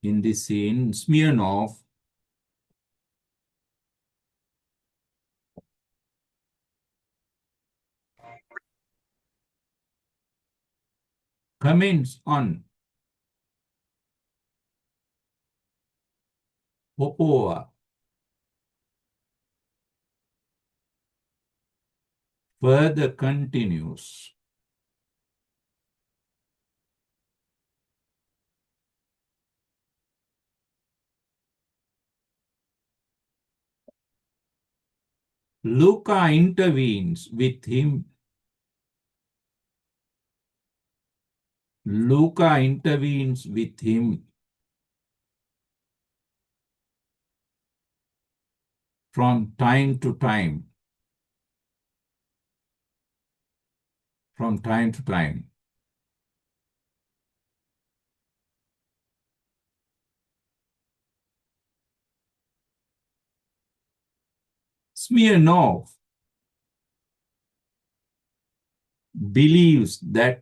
in this scene, Smirnov comments on Popova, further continues. Luca intervenes with him. Luca intervenes with him from time to time. From time to time. Smirnov believes that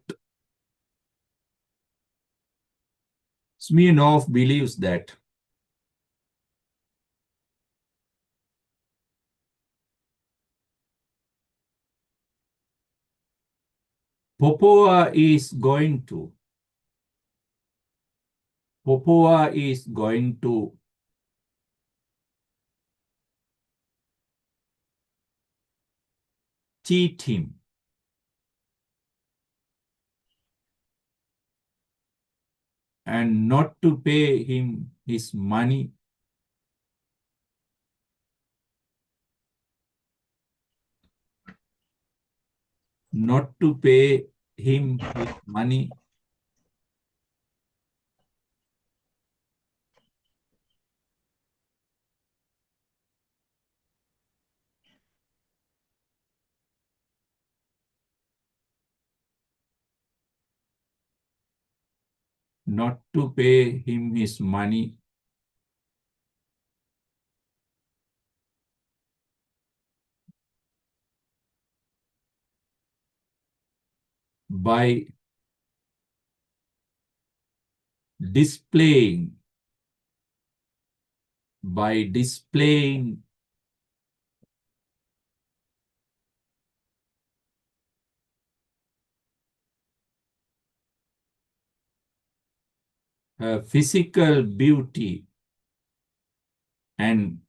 Popova is going to cheat him and not to pay him his money. Not to pay him his money. Not to pay him his money by displaying her physical beauty and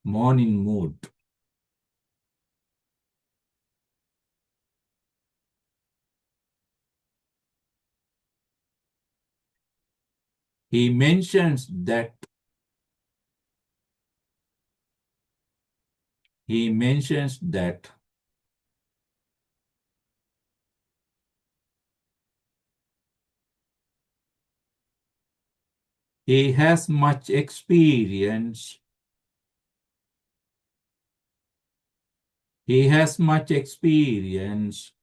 morning mood he mentions that he has much experience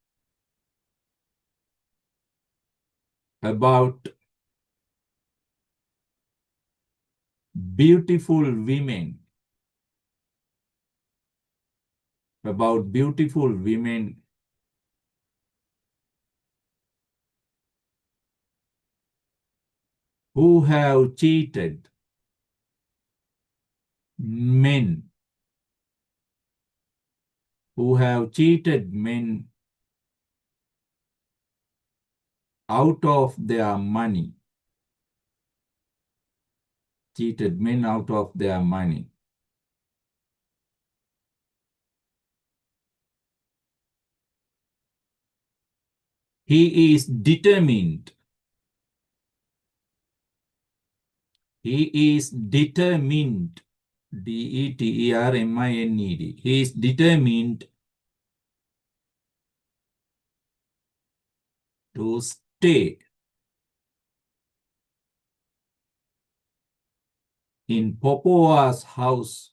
about beautiful women who have cheated men out of their money. Cheated men out of their money. He is determined. He is determined. D-E-T-E-R-M-I-N-E-D. He is determined to stay in Popova's house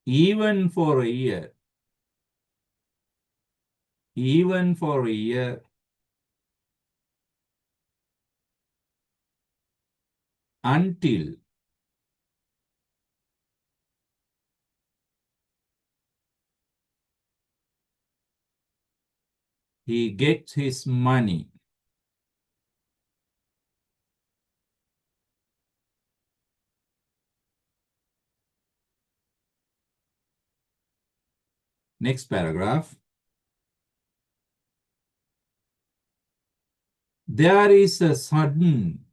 even for a year. even for a year, until he gets his money. Next paragraph. There is a sudden,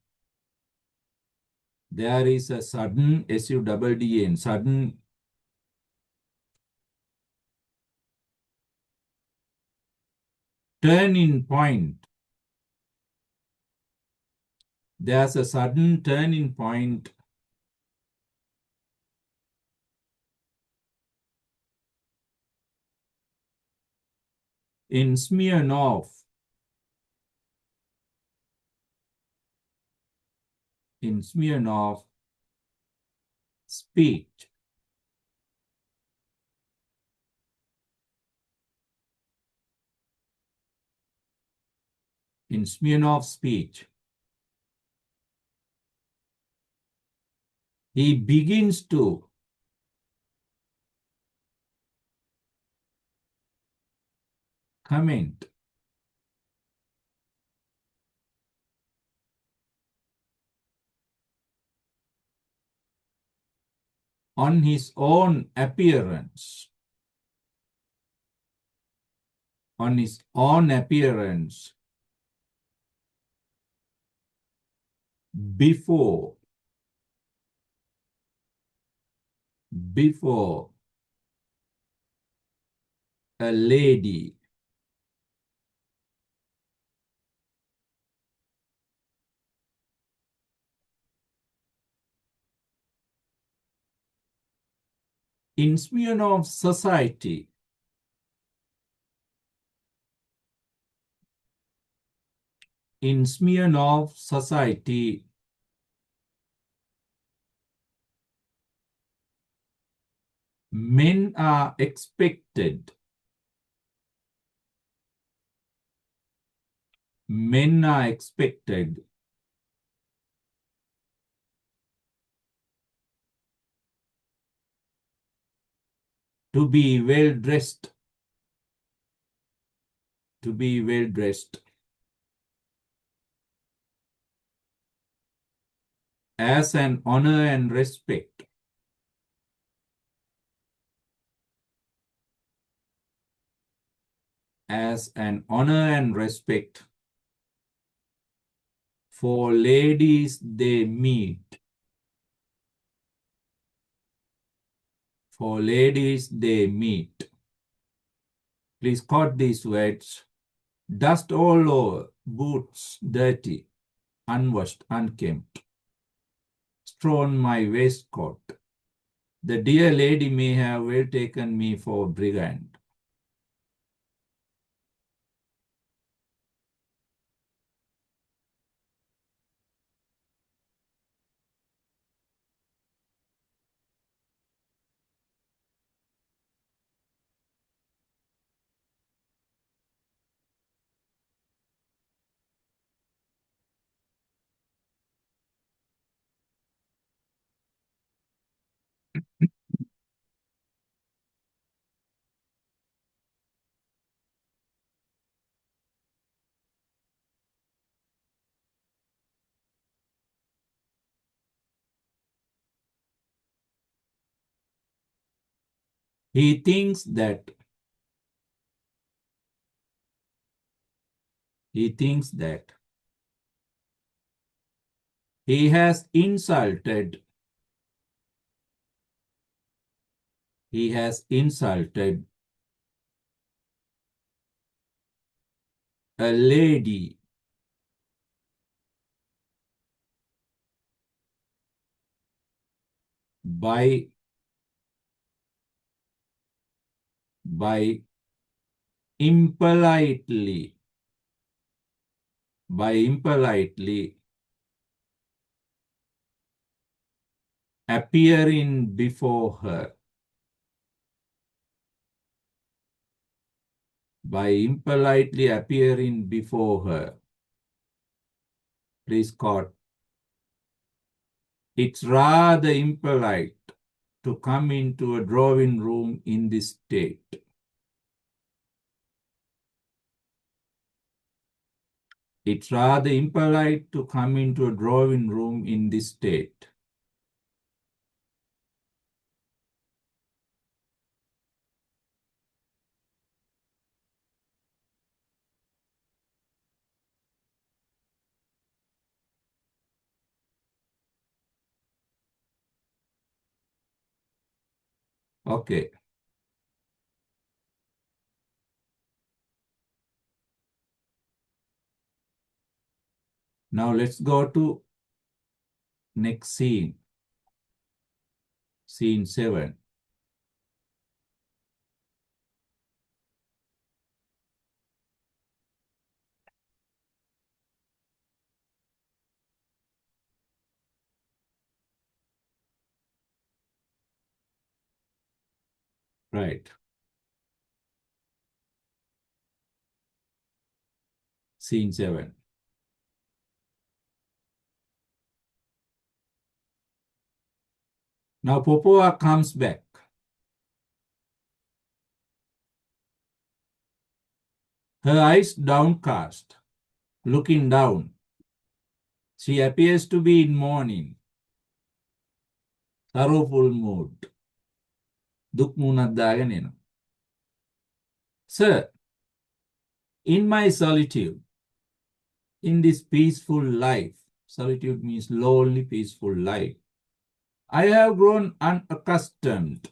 S-U-D-D-N, sudden turning point. There's a sudden turning point in Smirnov speech. In Smirnov's speech, he begins to comment on his own appearance, before a lady. In Smirnov's society, men are expected to be well dressed, as an honor and respect, for ladies they meet. Please quote these words. Dust all over, boots dirty, unwashed, unkempt, straw on my waistcoat. The dear lady may have well taken me for a brigand. He thinks that he has insulted a lady by impolitely appearing before her. by impolitely appearing before her. Please quote. It's rather impolite to come into a drawing room in this state. It's rather impolite to come into a drawing room in this state. Okay. Now let's go to next scene. Scene 7. Right. Scene 7. Now Popoa comes back. Her eyes downcast, looking down. She appears to be in mourning, sorrowful mood. Duk munad dagan ena. Sir, in my solitude, in this peaceful life, solitude means lonely, peaceful life, I have grown unaccustomed.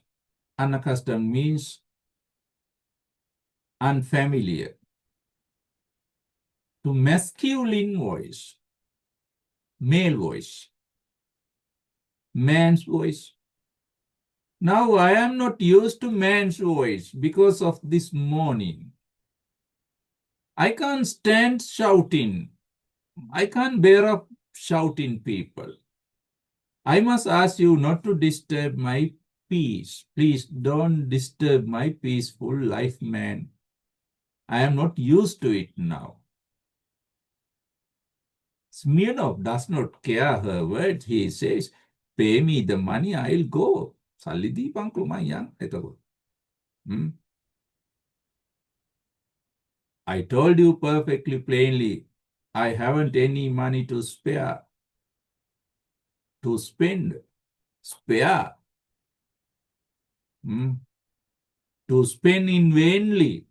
Unaccustomed means unfamiliar. To masculine voice, male voice, man's voice. Now I am not used to man's voice because of this mourning. I can't stand shouting. I can't bear up shouting people. I must ask you not to disturb my peace. Please don't disturb my peaceful life, man. I am not used to it now. Smirnov does not care her words. He says, pay me the money, I'll go. Salli දීපන්කෝ මං යන් එතකොට. I told you perfectly plainly, I haven't any money to spare. To spend. Spare. To spend in vainly.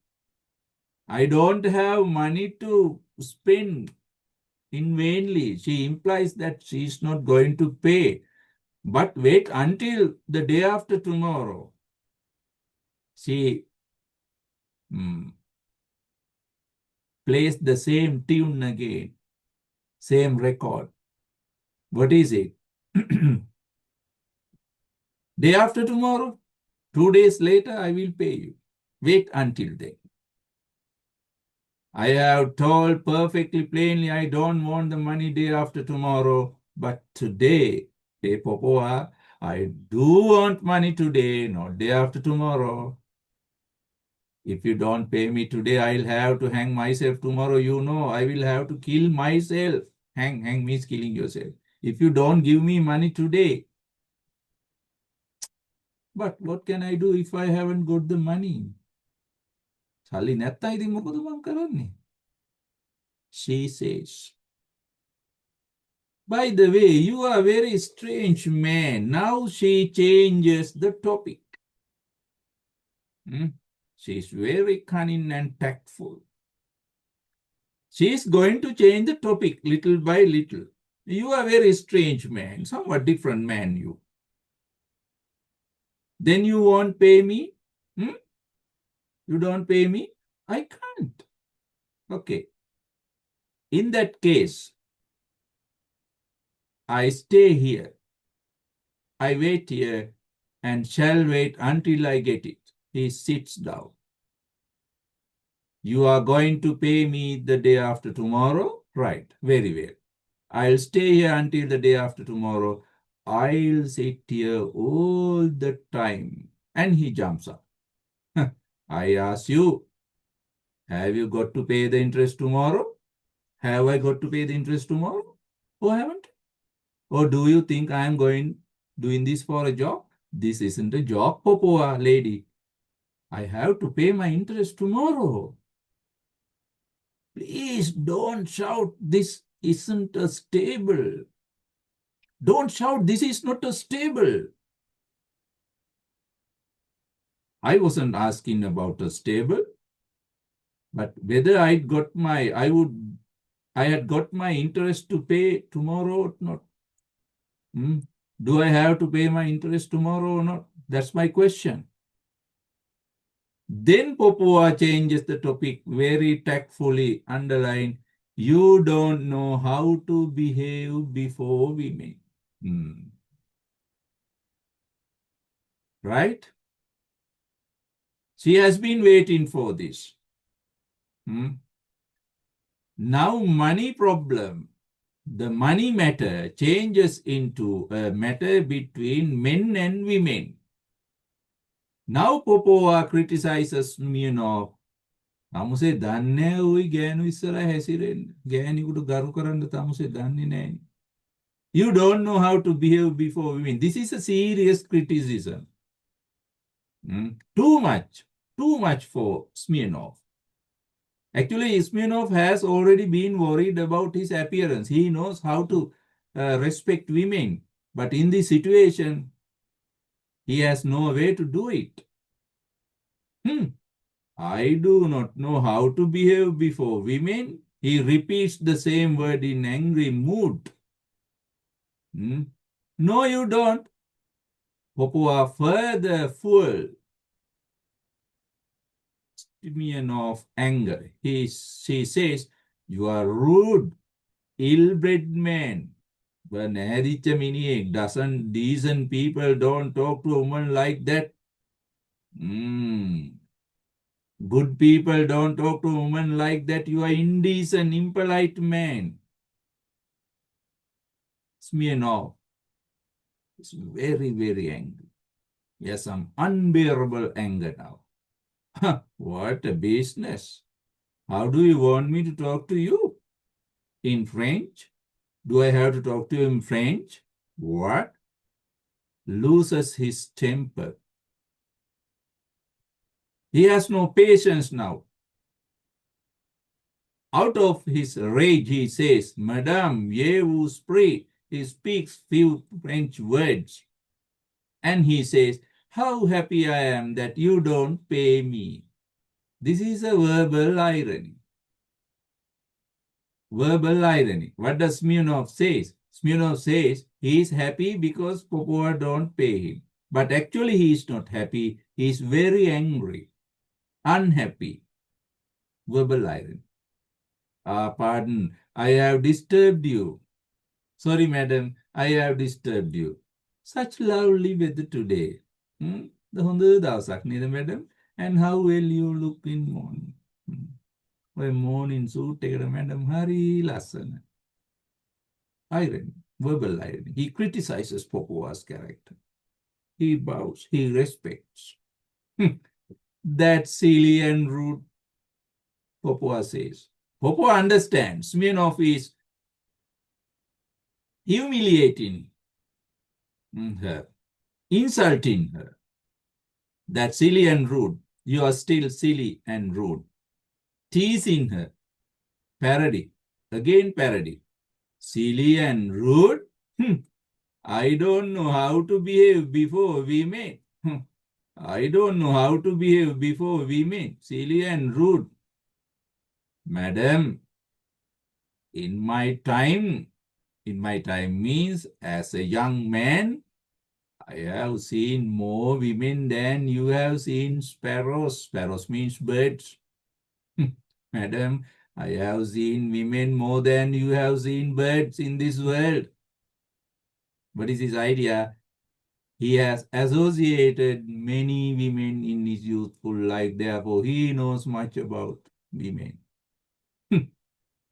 I don't have money to spend in vainly. She implies that she is not going to pay. But wait until the day after tomorrow. She plays the same tune again. Same record. What is it? Day after tomorrow? 2 days later, I will pay you. Wait until then. I have told perfectly plainly I don't want the money day after tomorrow, but today, hey Popoa, I do want money today, not day after tomorrow. If you don't pay me today, I'll have to hang myself tomorrow. You know, I will have to kill myself. Hang means killing yourself. If you don't give me money today. But what can I do if I haven't got the money? සල්ලි නැත්තම් ඉතින් මොකද මං කරන්නේ? She says, by the way, you are a very strange man. Now she changes the topic. She is very cunning and tactful. She is going to change the topic little by little. You are a very strange man, somewhat different man you. Then you won't pay me? You don't pay me? I can't. Okay. In that case, I stay here. I wait here and shall wait until I get it. He sits down. You are going to pay me the day after tomorrow? Right. Very well. I'll stay here until the day after tomorrow. I'll sit here all the time. And he jumps up. I ask you, Have you got to pay the interest tomorrow? Have I got to pay the interest tomorrow? Or haven't? Or do you think I am doing this for a job? This isn't a job, Popoa lady. I have to pay my interest tomorrow. Please don't shout, this isn't a stable. Don't shout, this is not a stable. I wasn't asking about a stable, but whether I had got my interest to pay tomorrow or not. Do I have to pay my interest tomorrow or not? That's my question. Then Popoa changes the topic very tactfully, underline, you don't know how to behave before women. Right? She has been waiting for this. Now money problem, the money matter changes into a matter between men and women. Now Popoa criticizes Smirnov. තමුසේ දන්නේ උයි ගෑනු ඉස්සරහ හැසිරෙන්න. ගෑණියෙකුට ගරු කරන්න තමුසේ දන්නේ නැහැ. You don't know how to behave before women. This is a serious criticism. Too much for Smirnov. Actually, Smirnov has already been worried about his appearance. He knows how to respect women. But in this situation, he has no way to do it. I do not know how to behave before women. He repeats the same word in angry mood. No, you don't. Popoa further fueled Smirnov anger. She says, you are rude, ill-bred man. But doesn't decent people don't talk to a woman like that. Good people don't talk to a woman like that. You are indecent, impolite man. Smirnov is very, very angry. He has some unbearable anger now. What a business. How do you want me to talk to you? In French? Do I have to talk to you in French? What? Loses his temper. He has no patience now. Out of his rage, he says, Madame, je vous prie. He speaks few French words. And he says, how happy I am that you don't pay me. This is a verbal irony. Verbal irony. What does Smirnov say? Smirnov says he is happy because Popoa don't pay him. But actually he is not happy. He is very angry. Unhappy. Verbal irony. Pardon, I have disturbed you. Sorry, madam, I have disturbed you. Such lovely weather today. The hොඳ දවසක් නේද, madam? And how well you look in morning. ඔය morning suit එකට madam හරි ලස්සන. Irony, verbal irony. He criticizes Popoa's character. He bows, he respects. That's silly and rude, Popoa says. Popoa understands Smirnov is humiliating her, insulting her. That's silly and rude. You are still silly and rude. Teasing her. Parody. Again parody. Silly and rude? I don't know how to behave before we meet. I don't know how to behave before we meet. Silly and rude. Madam, in my time means as a young man, I have seen more women than you have seen sparrows. Sparrows means birds. Madam, I have seen women more than you have seen birds in this world. What is his idea? He has associated many women in his youthful life. Therefore, he knows much about women.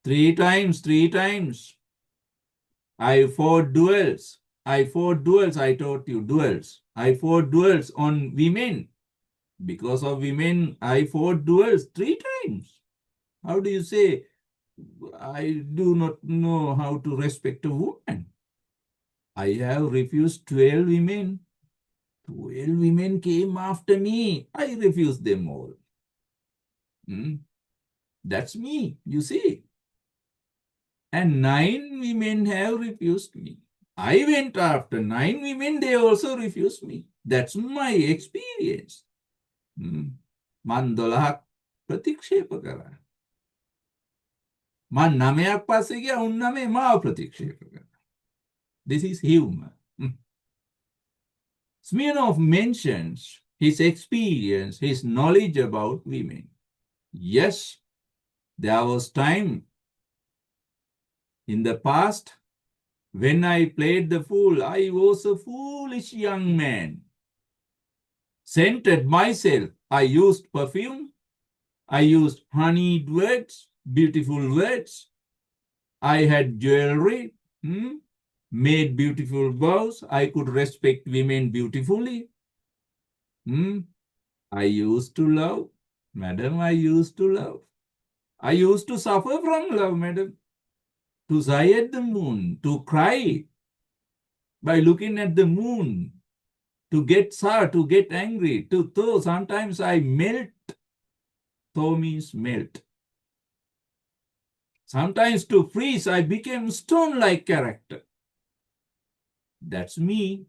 3 times. I fought duels. I taught you duels. I fought duels on women. Because of women, I fought duels 3 times. How do you say, I do not know how to respect a woman? I have refused 12 women. 12 women came after me. I refused them all. Hmm? That's me, you see. And 9 women have refused me. I went after 9 women, they also refused me. That's my experience. මන් 12ක් ප්‍රතික්ෂේප කරා. මන් 9ක් පස්සේ ගියා උන් 9 මාව ප්‍රතික්ෂේප කරා. This is humor. Smirnov mentions his experience, his knowledge about women. Yes, there was time in the past when I played the fool. I was a foolish young man. Scented myself. I used perfume. I used honeyed words, beautiful words. I had jewelry, made beautiful vows. I could respect women beautifully. I used to love. Madam, I used to love. I used to suffer from love, madam. To sigh at the moon, to cry by looking at the moon, to get sad, to get angry, to thaw. Sometimes I melt. Thaw means melt. Sometimes to freeze, I became stone-like character. That's me.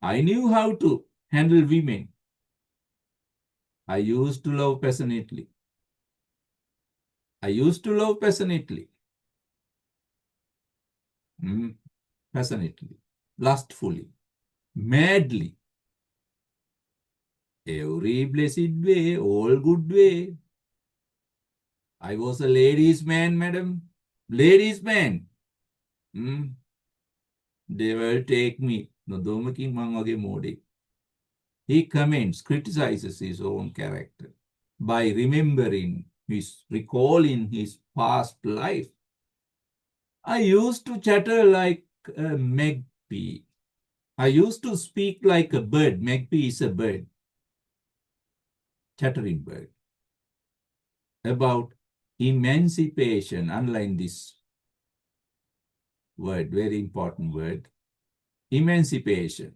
I knew how to handle women. I used to love passionately. I used to love passionately. Passionately, lustfully, madly. Every blessed way, all good way. I was a ladies' man, madam. Ladies' man. They will take me. නොදොමකින් මං වගේ මෝඩෙක්. He comments, criticizes his own character by recalling his past life. I used to chatter like a magpie. I used to speak like a bird. Magpie is a bird. Chattering bird. About emancipation. Underline this word, very important word. Emancipation.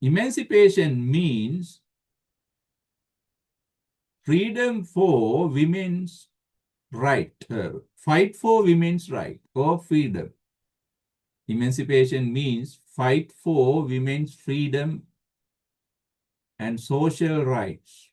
Emancipation means freedom for women's right, fight for women's right or freedom. Emancipation means fight for women's freedom and social rights.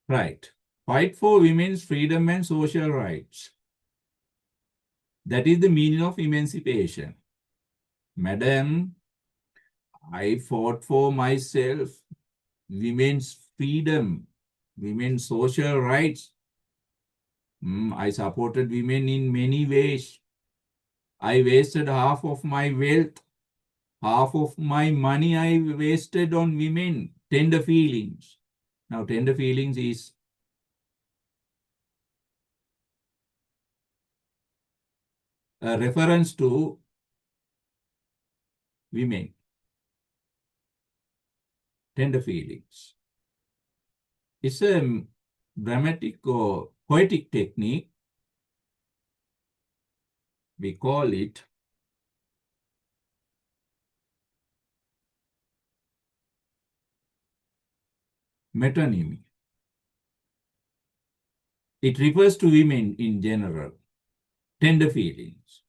Right. Fight for women's freedom and social rights. That is the meaning of emancipation. Madam, I fought for myself, women's freedom, women's social rights. I supported women in many ways. I wasted half of my wealth, half of my money I wasted on women, tender feelings. Now, tender feelings is a reference to women. Tender feelings. It's a dramatic or poetic technique. We call it metonymy. It refers to women in general. Tender feelings.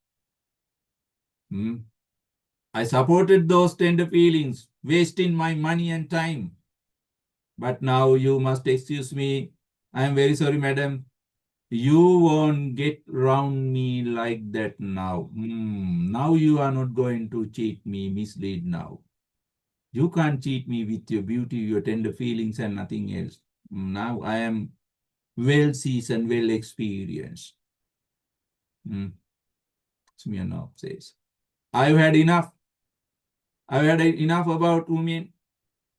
I supported those tender feelings, wasting my money and time. But now you must excuse me. I am very sorry, madam. You won't get round me like that now. Now you are not going to cheat me, mislead now. You can't cheat me with your beauty, your tender feelings and nothing else. Now I am well seasoned, well experienced. Smirnov says. I've had enough. I've had enough about women.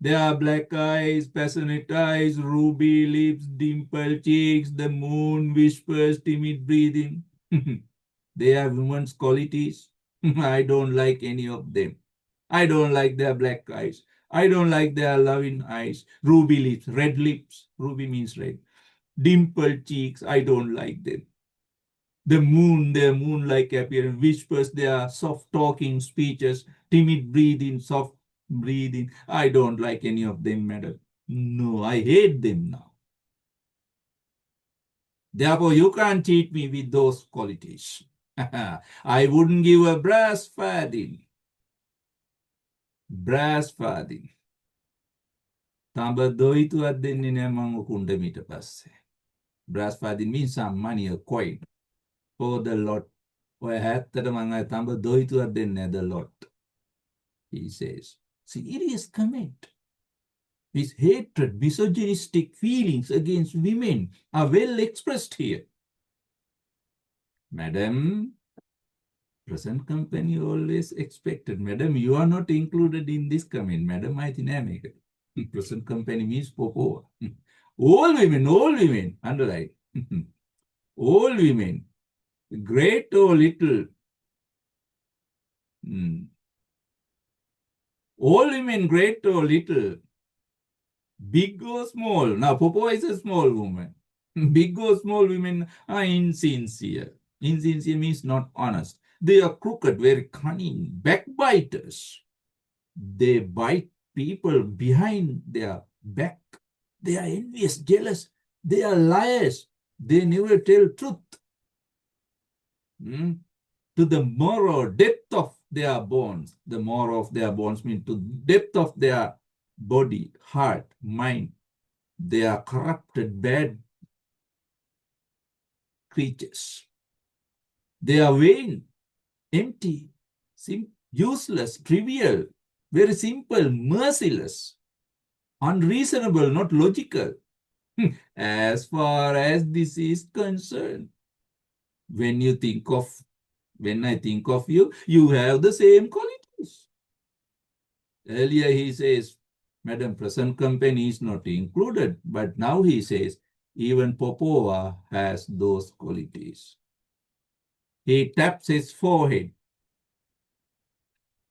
There are black eyes, passionate eyes, ruby lips, dimpled cheeks, the moon whispers, timid breathing. They have women's qualities. I don't like any of them. I don't like their black eyes. I don't like their loving eyes. Ruby lips, red lips. Ruby means red. Dimpled cheeks. I don't like them. The moon, their moon-like appearance, whispers, their soft talking speeches, timid breathing, soft breathing. I don't like any of them, madam. No, I hate them now. Therefore, you can't cheat me with those qualities. I wouldn't give a brass farthing. Brass farthing. තඹ දොයිතුවක් දෙන්නේ නෑ මං උකුන්ට මීට පස්සේ. Brass farthing means some money, a coin. For the lot. ඔය හැත්තට මං අය තඹ දොයිතුවක් දෙන්නේ the lot. He says, serious comment. His hatred, misogynistic feelings against women are well expressed here. Madam, present company always expected. Madam, you are not included in this comment. Madam, I think I make it. Present company means popo. All women, underline. All women, great or little. All women, great or little, big or small. Now, Popo is a small woman. Big or small women are insincere. Insincere means not honest. They are crooked, very cunning, backbiters. They bite people behind their back. They are envious, jealous. They are liars. They never tell truth. To the moral depth of their bones. The moral of their bones means to depth of their body, heart, mind. They are corrupted, bad creatures. They are vain, empty, useless, trivial, very simple, merciless, unreasonable, not logical. As far as this is concerned, when I think of you, you have the same qualities. Earlier he says, Madam, present company is not included, but now he says, even Popova has those qualities. He taps his forehead.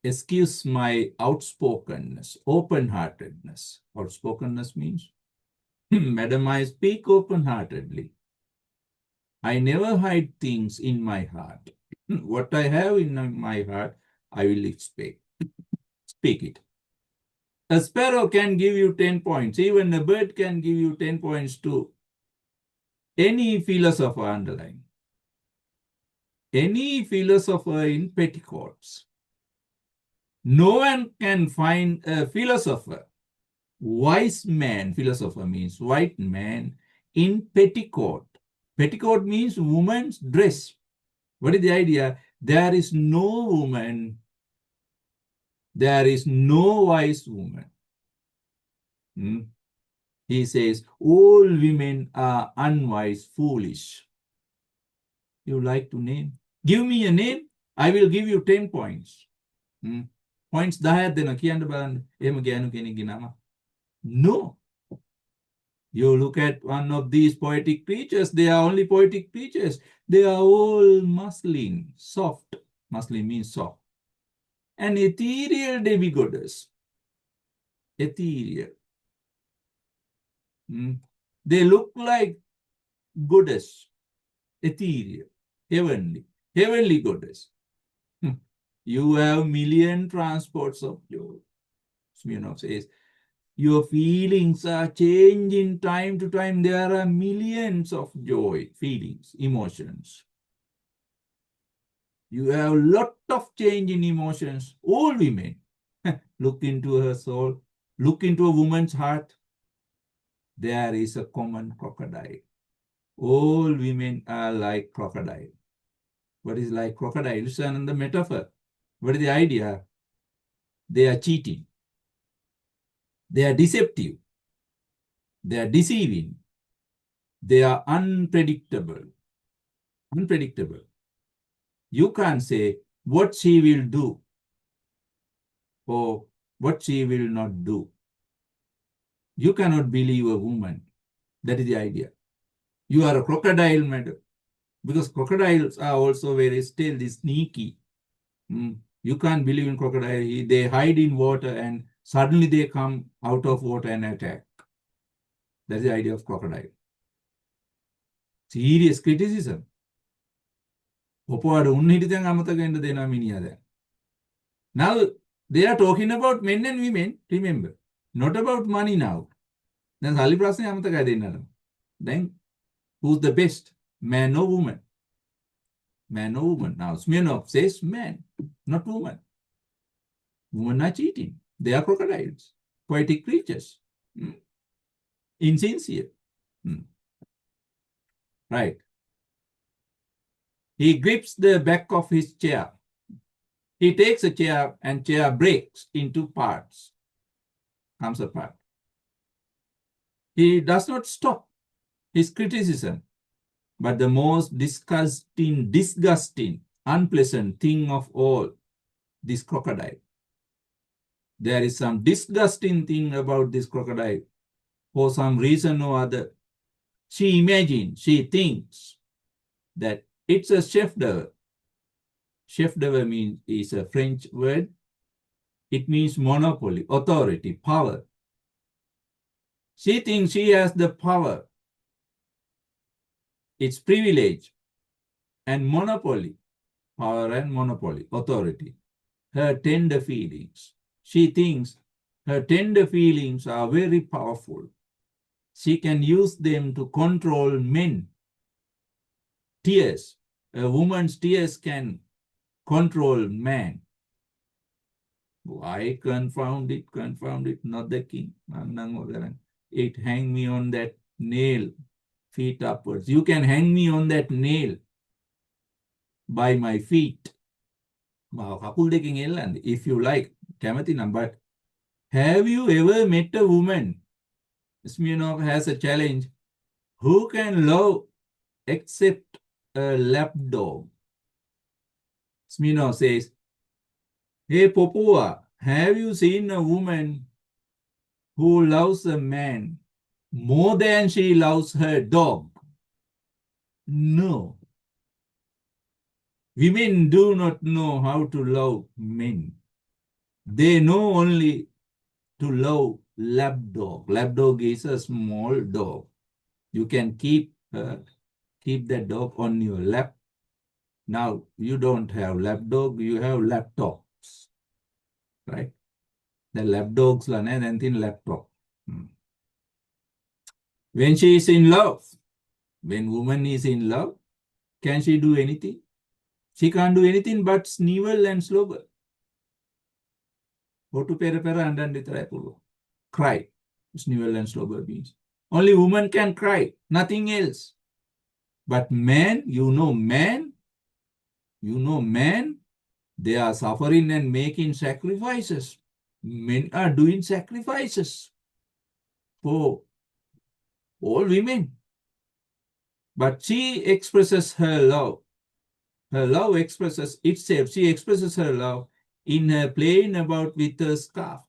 Excuse my outspokenness, open-heartedness. Outspokenness means, Madam, I speak open-heartedly. I never hide things in my heart. What I have in my heart, I will speak it. A sparrow can give you 10 points. Even a bird can give you 10 points too. Any philosopher, underline. Any philosopher in petticoats. No one can find a philosopher, wise man, philosopher means white man, in petticoat. Petticoat means woman's dress. What is the idea? There is no woman, there is no wise woman. He says, all women are unwise, foolish. You like to name? Give me a name, I will give you 10 points. Points 10ක් දෙනවා කියන්න බලන්න. එහෙම ගෑනු කෙනෙක්ගේ නම. No. You look at one of these poetic creatures, they are only poetic creatures. They are all muslim, soft. Muslim means soft. An ethereal demigoddess. Ethereal. They look like goddess. Ethereal. Heavenly goddess. You have million transports of joy. Smirnov says, your feelings are changing time to time. There are millions of joy, feelings, emotions. You have a lot of change in emotions. All women. Look into her soul. Look into a woman's heart. There is a common crocodile. All women are like crocodile. What is like crocodile? Listen the metaphor. What is the idea? They are cheating. They are deceptive. They are deceiving. They are unpredictable. Unpredictable. You can't say, what she will do or what she will not do. You cannot believe a woman. That is the idea. You are a crocodile, madam. Because crocodiles are also very stealthy, sneaky. You can't believe in crocodile. They hide in water and suddenly they come out of water and attack. That's the idea of crocodile. Serious criticism. Now they are talking about men and women, remember, not about money now. Then who's the best? Man or woman? Man or woman? Now Smirnov says man, not woman. Women are cheating. They are crocodiles, poetic creatures. Insincere. Right. He grips the back of his chair. He takes a chair and chair breaks into parts. Comes apart. He does not stop his criticism. But the most disgusting, unpleasant thing of all, this crocodile. There is some disgusting thing about this crocodile. For some reason or other, she imagines, she thinks that it's a chef d'oeuvre. Chef d'oeuvre means is a French word. It means monopoly, authority, power. She thinks she has the power. It's privilege and monopoly, power and monopoly, authority. Her tender feelings. She thinks her tender feelings are very powerful. She can use them to control men. Tears. A woman's tears can control man. I confound it, not the king. It hang me on that nail, feet upwards. You can hang me on that nail by my feet. If you like, but have you ever met a woman? Smirnov has a challenge. Who can love except a lapdog? Smirnov says, hey, Popova, have you seen a woman who loves a man more than she loves her dog? No. Women do not know how to love men. They know only to love lapdog. Lapdog is a small dog. You can keep that dog on your lap. Now, you don't have lapdog, you have laptops, right? The lapdogs are anything laptop. When she is in love, when woman is in love, can she do anything? She can't do anything but snivel and slobber. Cry. Snivel and slobber means. Only woman can cry, nothing else. But man, they are suffering and making sacrifices. Men are doing sacrifices for all women. But she expresses her love. Her love expresses itself. She expresses her love in her playing about with her scarf.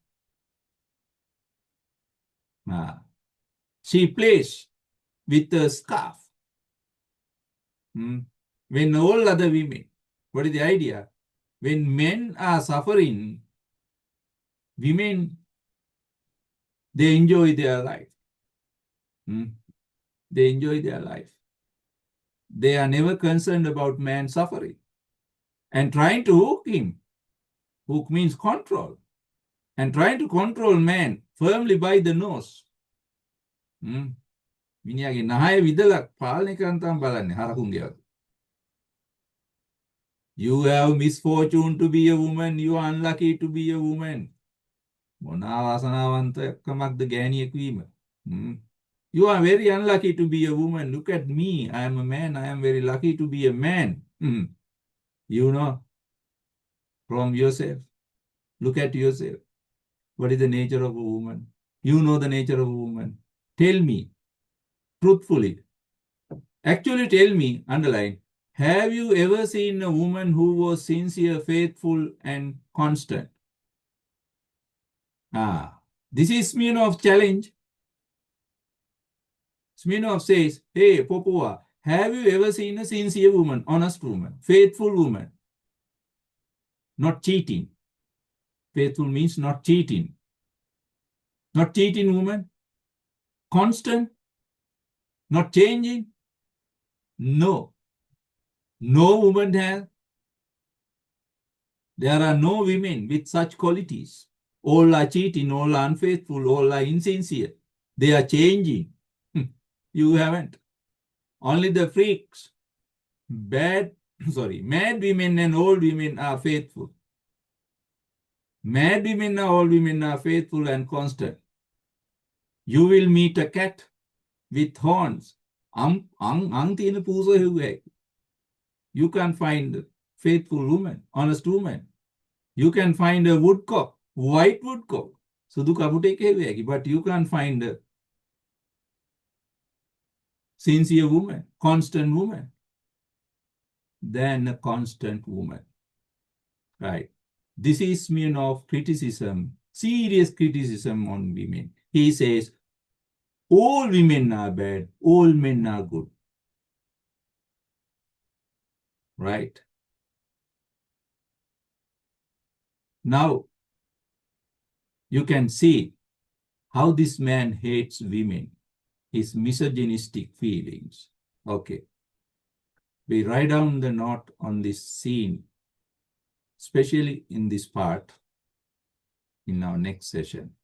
She plays with her scarf. When all other women, what is the idea? When men are suffering, women, they enjoy their life. They enjoy their life. They are never concerned about man suffering and trying to hook him. Hook means control. And trying to control man firmly by the nose. You have misfortune to be a woman. You are unlucky to be a woman. You are very unlucky to be a woman. Look at me. I am a man. I am very lucky to be a man. You know from yourself. Look at yourself. What is the nature of a woman? You know the nature of a woman. Tell me, truthfully. Actually, tell me, underline, Have you ever seen a woman who was sincere, faithful, and constant? This is Smirnov challenge. Smirnov says, hey, Popova, have you ever seen a sincere woman, honest woman, faithful woman? Not cheating. Faithful means not cheating. Not cheating woman. Constant. Not changing. No. No woman has. There are no women with such qualities. All are cheating, all are unfaithful, all are insincere. They are changing. You haven't. Only the freaks, mad women and old women are faithful. Mad women and old women are faithful and constant. You will meet a cat with horns. You can find faithful woman, honest woman. You can find a woodcock, white woodcock. But you can't find a sincere woman, constant woman. Than a constant woman. Right. This is Smirnov criticism, serious criticism on women. He says, all women are bad, all men are good. Right. Now, you can see how this man hates women, his misogynistic feelings. Okay. We write down the note on this scene, especially in this part, in our next session.